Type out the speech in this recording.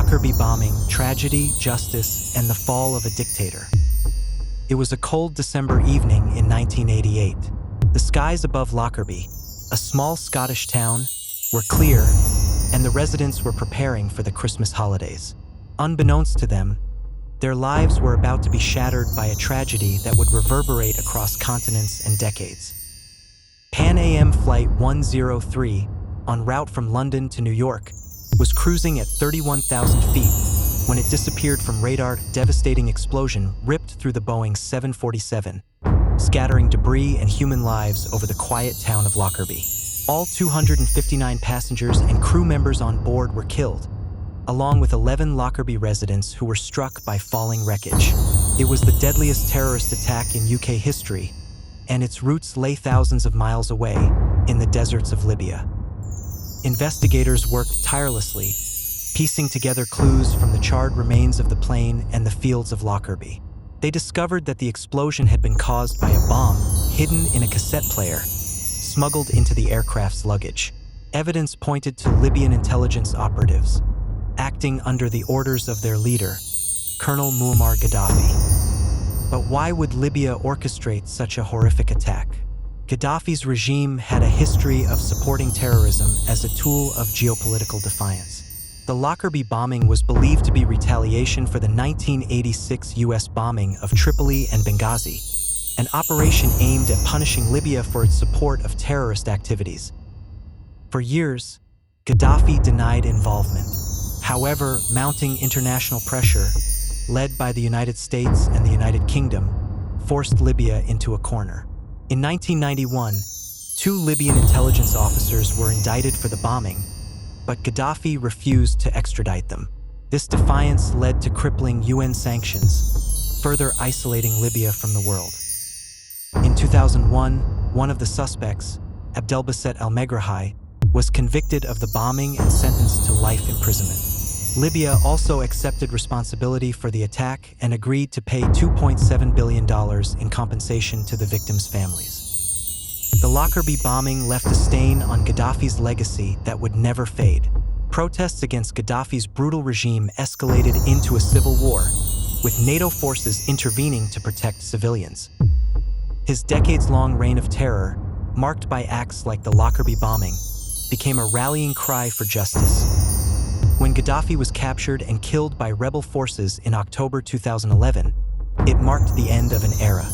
Lockerbie Bombing, Tragedy, Justice, and the Fall of a Dictator. It was a cold December evening in 1988. The skies above Lockerbie, a small Scottish town, were clear, and the residents were preparing for the Christmas holidays. Unbeknownst to them, their lives were about to be shattered by a tragedy that would reverberate across continents and decades. Pan Am Flight 103, en route from London to New York, was cruising at 31,000 feet when it disappeared from radar. Devastating explosion ripped through the Boeing 747, scattering debris and human lives over the quiet town of Lockerbie. All 259 passengers and crew members on board were killed, along with 11 Lockerbie residents who were struck by falling wreckage. It was the deadliest terrorist attack in UK history, and its roots lay thousands of miles away in the deserts of Libya. Investigators worked tirelessly, piecing together clues from the charred remains of the plane and the fields of Lockerbie. They discovered that the explosion had been caused by a bomb hidden in a cassette player, smuggled into the aircraft's luggage. Evidence pointed to Libyan intelligence operatives, acting under the orders of their leader, Colonel Muammar Gaddafi. But why would Libya orchestrate such a horrific attack? Gaddafi's regime had a history of supporting terrorism as a tool of geopolitical defiance. The Lockerbie bombing was believed to be retaliation for the 1986 U.S. bombing of Tripoli and Benghazi, an operation aimed at punishing Libya for its support of terrorist activities. For years, Gaddafi denied involvement. However, mounting international pressure, led by the United States and the United Kingdom, forced Libya into a corner. In 1991, 2 Libyan intelligence officers were indicted for the bombing, but Gaddafi refused to extradite them. This defiance led to crippling UN sanctions, further isolating Libya from the world. In 2001, one of the suspects, Abdelbaset al-Megrahi, was convicted of the bombing and sentenced to life imprisonment. Libya also accepted responsibility for the attack and agreed to pay $2.7 billion in compensation to the victims' families. The Lockerbie bombing left a stain on Gaddafi's legacy that would never fade. Protests against Gaddafi's brutal regime escalated into a civil war, with NATO forces intervening to protect civilians. His decades-long reign of terror, marked by acts like the Lockerbie bombing, became a rallying cry for justice. When Gaddafi was captured and killed by rebel forces in October 2011, it marked the end of an era.